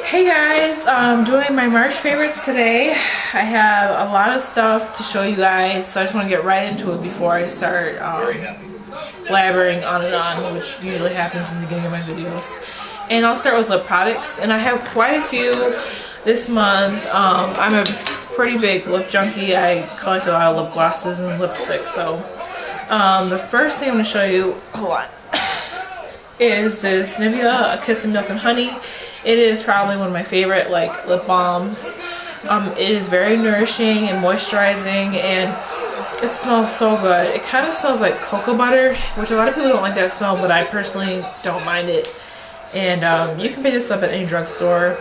Hey guys, I'm doing my March favorites today. I have a lot of stuff to show you guys, so I just want to get right into it before I start blabbering on and on, which usually happens in the beginning of my videos. And I'll start with lip products, and I have quite a few this month. I'm a pretty big lip junkie. I collect a lot of lip glosses and lipsticks, so the first thing I'm going to show you, hold on, is this Nivea Kiss of Milk and Honey. It is probably one of my favorite like lip balms. It is very nourishing and moisturizing, and it smells so good. It kind of smells like cocoa butter, which a lot of people don't like that smell, but I personally don't mind it. And you can pick this up at any drugstore,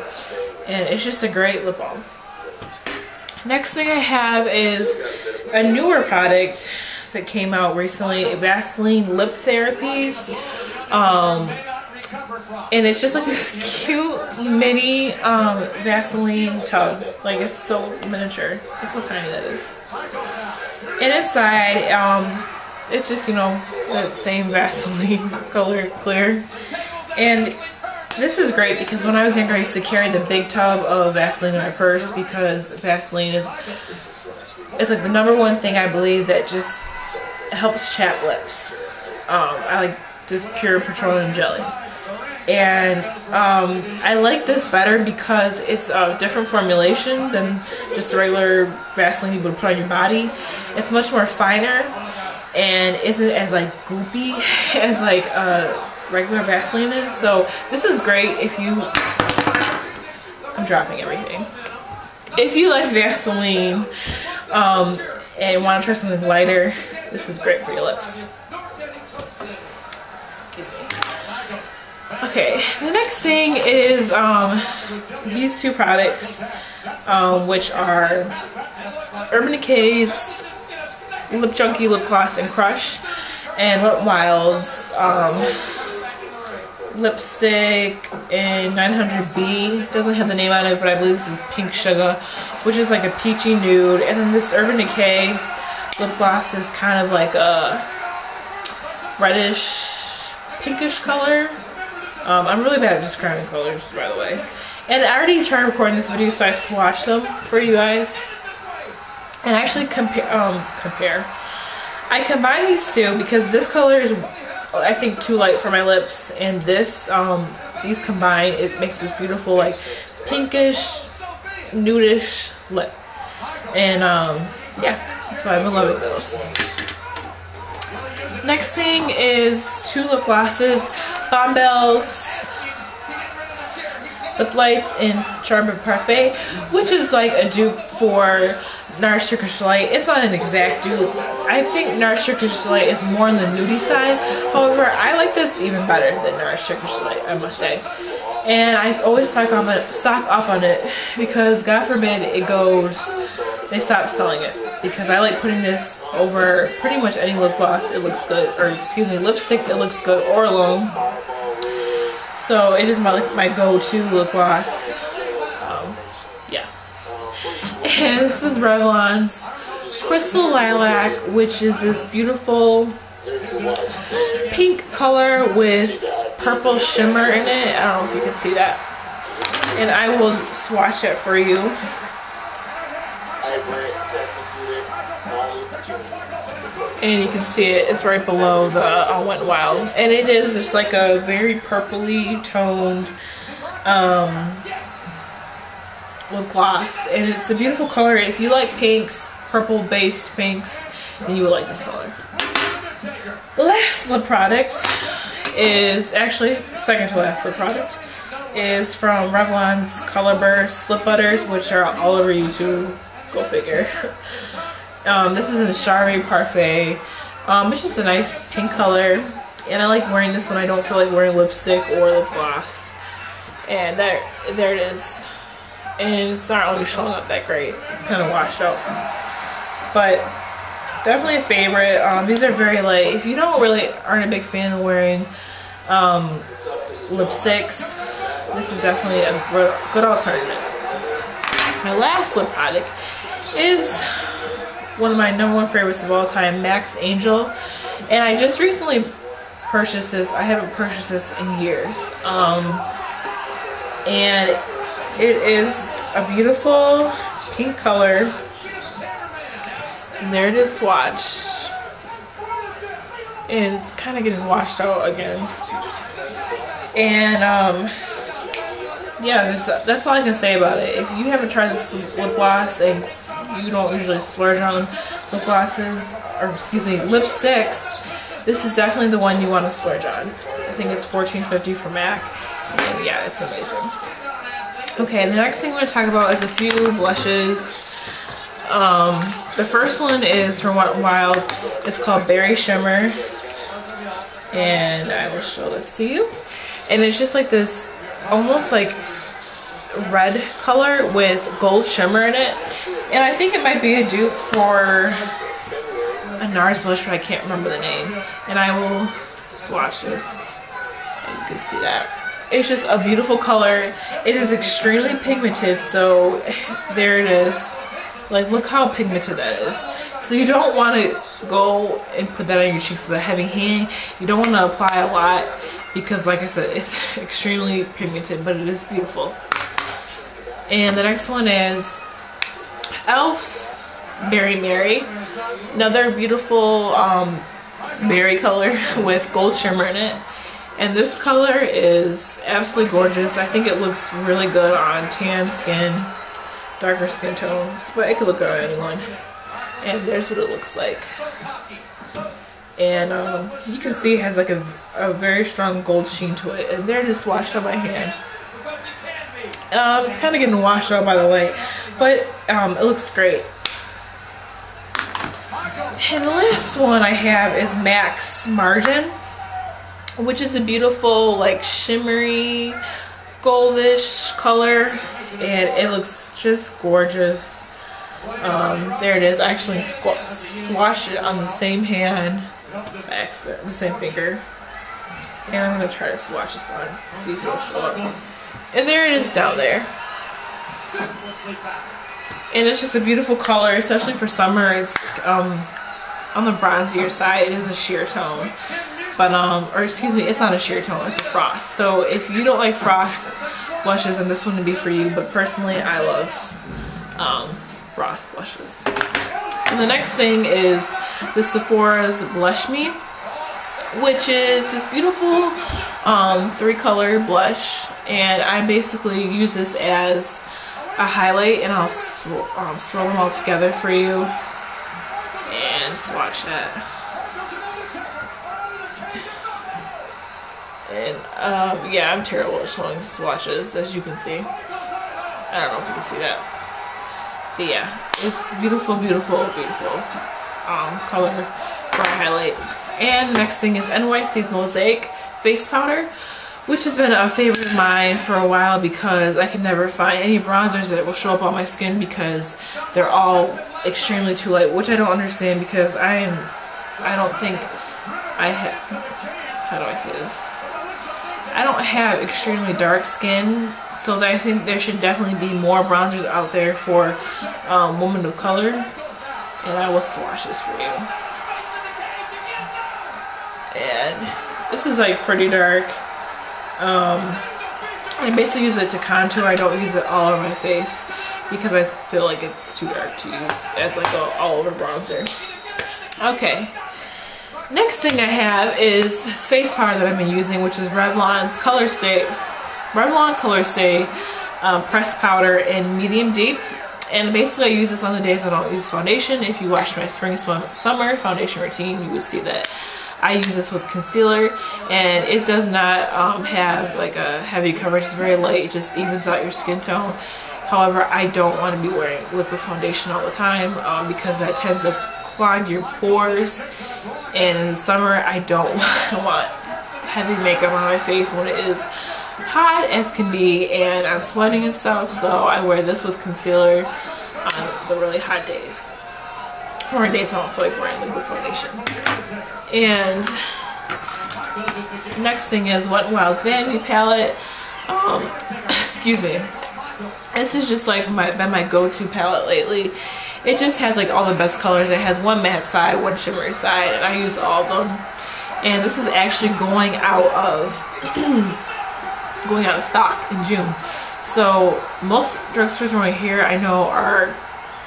and it's just a great lip balm. Next thing I have is a newer product that came out recently, Vaseline Lip Therapy. And it's just like this cute mini Vaseline tub. Like, it's so miniature. Look how tiny that is. And inside, it's just, you know, the same Vaseline color clear. And this is great because when I was younger, I used to carry the big tub of Vaseline in my purse because Vaseline is, it's like the #1 thing I believe that just helps chapped lips. I like just pure petroleum jelly. And I like this better because it's a different formulation than just the regular Vaseline you would put on your body. It's much more finer and isn't as like goopy as like regular Vaseline is. So this is great if you, I'm dropping everything. If you like Vaseline and want to try something lighter, this is great for your lips. Excuse me. Okay, the next thing is these two products, which are Urban Decay's Lip Junkie Lip Gloss and Crush, and WetnWild's lipstick in 900B. Doesn't have the name on it, but I believe this is Pink Sugar, which is like a peachy nude. And then this Urban Decay lip gloss is kind of like a reddish, pinkish color. I'm really bad at describing colors, by the way. And I already tried recording this video, so I swatched them for you guys. And I actually I combined these two because this color is, I think, too light for my lips, and this, these combined, it makes this beautiful, like, pinkish, nudish lip. And, yeah, so I've been loving those. Next thing is two lip glosses, Bonnebell's Liplites in Charmed Parfait, which is like a dupe for Nars Turkish Delight. It's not an exact dupe. I think Nars Turkish Delight is more on the nudie side. However, I like this even better than Nars Turkish Delight, I must say. And I always stock up on it because, God forbid, it goes, they stop selling it. Because I like putting this over pretty much any lip gloss. It looks good, or excuse me, lipstick. It looks good, or alone. So it is my go-to lip gloss. Yeah. And this is Revlon's Crystal Lilac, which is this beautiful pink color with purple shimmer in it. I don't know if you can see that. And I will swatch it for you. And you can see it, it's right below the WetnWild. And it is just like a very purpley toned lip gloss. And it's a beautiful color. If you like pinks, purple based pinks, then you will like this color. The last lip product is, actually second to last lip product, is from Revlon's Color Burst Lip Butters, which are all over YouTube. Go figure. This is in Strawberry Parfait. It's just a nice pink color, and I like wearing this when I don't feel like wearing lipstick or lip gloss. And there it is. And it's not really showing up that great. It's kind of washed out, but definitely a favorite. These are very light. If you aren't a big fan of wearing lipsticks, this is definitely a good alternative. My last lip product is one of my #1 favorites of all time, MAC's Angel. And I just recently purchased this. I haven't purchased this in years. And It is a beautiful pink color. And there it is swatched. And it's kind of getting washed out again. And yeah, that's all I can say about it. If you haven't tried this lip gloss and you don't usually splurge on lip glosses, or excuse me, lipsticks, this is definitely the one you want to splurge on. I think it's $14.50 for MAC, and yeah, it's amazing. Okay, the next thing I'm going to talk about is a few blushes. The first one is from WetnWild. It's called Berry Shimmer, and I will show this to you. And it's just like this, almost like red color with gold shimmer in it. And I think it might be a dupe for a NARS blush, but I can't remember the name. And I will swatch this, and you can see that. It's just a beautiful color. It is extremely pigmented, so there it is. Like, look how pigmented that is. So you don't want to go and put that on your cheeks with a heavy hand. You don't want to apply a lot because, like I said, it's extremely pigmented, but it is beautiful. And the next one is e.l.f.'s Berry Mary. Another beautiful berry color with gold shimmer in it. And this color is absolutely gorgeous. I think it looks really good on tan skin, darker skin tones, but it could look good on anyone. And there's what it looks like. And you can see it has like a very strong gold sheen to it. And there it is swatched on my hand. It's kind of getting washed out by the light, but it looks great. And the last one I have is MAC's Margin, which is a beautiful, like, shimmery, goldish color, and it looks just gorgeous. There it is. I actually swatched it on the same hand, by accident, the same finger. And I'm going to try to swatch this one, see if it'll show up. And there it is down there. And it's just a beautiful color, especially for summer. It's on the bronzier side. It is a sheer tone. But, or excuse me, it's not a sheer tone, it's a frost. So if you don't like frost blushes, then this one would be for you. But personally, I love frost blushes. And the next thing is the Sephora's Blush Me, which is this beautiful 3-color blush. And I basically use this as a highlight, and I'll swirl them all together for you and swatch that. And yeah, I'm terrible at showing swatches, as you can see. I don't know if you can see that, but yeah, it's beautiful, beautiful, beautiful color for a highlight. And the next thing is NYC's Mosaic face powder, which has been a favorite of mine for a while because I can never find any bronzers that will show up on my skin because they're all extremely too light, which I don't understand because I don't think I have, how do I say this? I don't have extremely dark skin, so I think there should definitely be more bronzers out there for women of color. And I will swatch this for you. And this is like pretty dark. I basically use it to contour. I don't use it all over my face because I feel like it's too dark to use as like a all over bronzer. Okay. Next thing I have is this face powder that I've been using, which is Revlon's Revlon Colorstay pressed powder in medium deep. And basically I use this on the days I don't use foundation. If you watch my spring summer foundation routine, you would see that I use this with concealer, and it does not have like a heavy coverage. It's very light. It just evens out your skin tone. However, I don't want to be wearing liquid foundation all the time because that tends to clog your pores. And in the summer, I don't want heavy makeup on my face when it is hot as can be and I'm sweating and stuff. So I wear this with concealer on the really hot days, or on days I don't feel like wearing liquid foundation. And next thing is WetnWild's Vanity palette. Excuse me. This is just like been my go-to palette lately. It just has like all the best colors. It has one matte side, one shimmery side, and I use all of them. And this is actually going out of stock in June. So most drugstores around here I know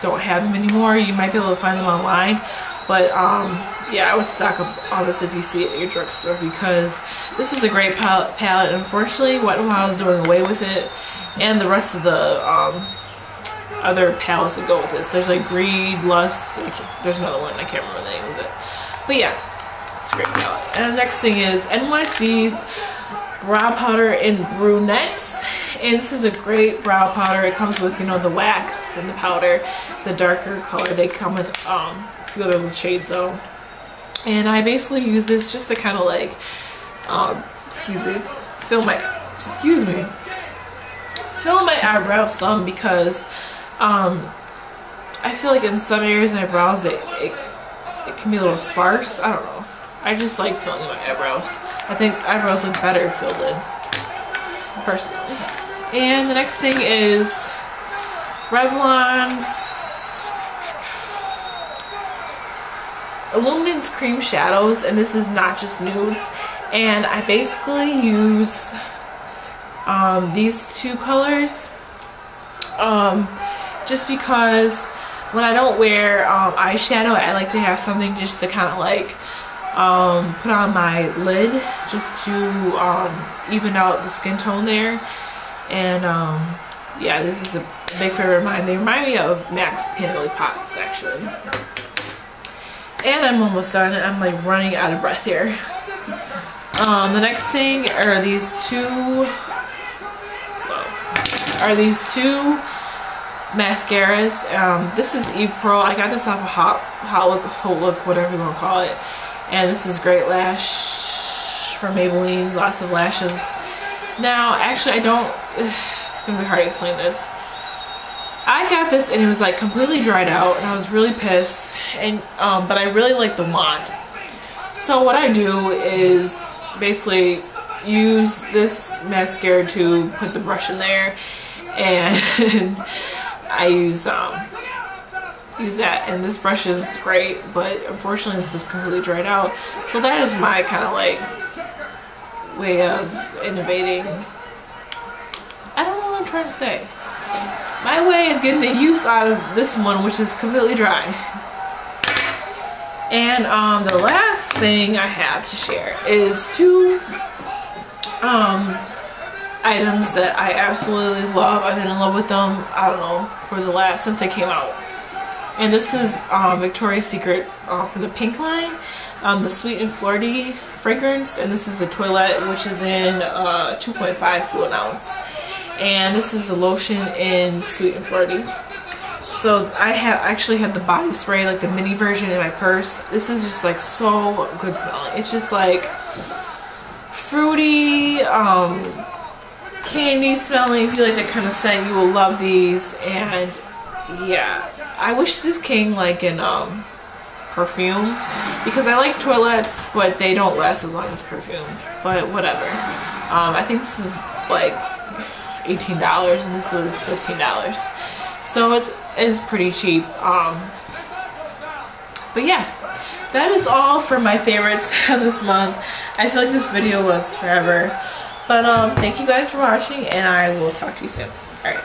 don't have them anymore. You might be able to find them online, but yeah, I would stock up on this if you see it at your drugstore, because this is a great palette. Unfortunately, WetnWild is doing away with it, and the rest of the other palettes that go with this. There's like Greed, Lust, there's another one, I can't remember the name of it. But yeah, it's a great palette. And the next thing is NYC's brow powder in brunette. And this is a great brow powder. It comes with, you know, the wax and the powder, the darker color. They come in a few other shades though. And I basically use this just to kind of like, fill my eyebrows some, because I feel like in some areas of my brows it can be a little sparse. I don't know. I just like filling in my eyebrows. I think eyebrows look better filled in, personally. And the next thing is Revlon's Illuminance cream shadows, and this is not just nudes. And I basically use these two colors just because when I don't wear eyeshadow, I like to have something just to kind of like put on my lid, just to even out the skin tone there. And yeah, this is a big favorite of mine. They remind me of MAC's Painterly Pots, actually. And I'm almost done. I'm like running out of breath here. The next thing are these two mascaras. This is Eve Pro. I got this off of Hot Look, whatever you want to call it. And this is Greatlash from Maybelline. Lots of lashes. Now, actually, I don't. It's gonna be hard to explain this. I got this and it was like completely dried out, and I was really pissed. And but I really like the wand. So what I do is basically use this mascara to put the brush in there, and I use that. And this brush is great, but unfortunately this is completely dried out. So that is my kind of like way of innovating. I don't know what I'm trying to say. My way of getting the use out of this one, which is completely dry. And the last thing I have to share is two items that I absolutely love. I've been in love with them, I don't know, since they came out. And this is Victoria's Secret from the Pink line, the Sweet and Flirty fragrance. And this is the Toilette, which is in 2.5 fluid ounce. And this is the lotion in Sweet and Flirty. So I actually had the body spray, like the mini version, in my purse. This is just like so good smelling. It's just like fruity, candy smelling. If you like that kind of scent, you will love these. And yeah, I wish this came like in perfume, because I like toilettes, but they don't last as long as perfume. But whatever. I think this is like $18 and this was $15. So it's pretty cheap. But yeah, that is all for my favorites of this month. I feel like this video was forever. But thank you guys for watching, and I will talk to you soon. Alright.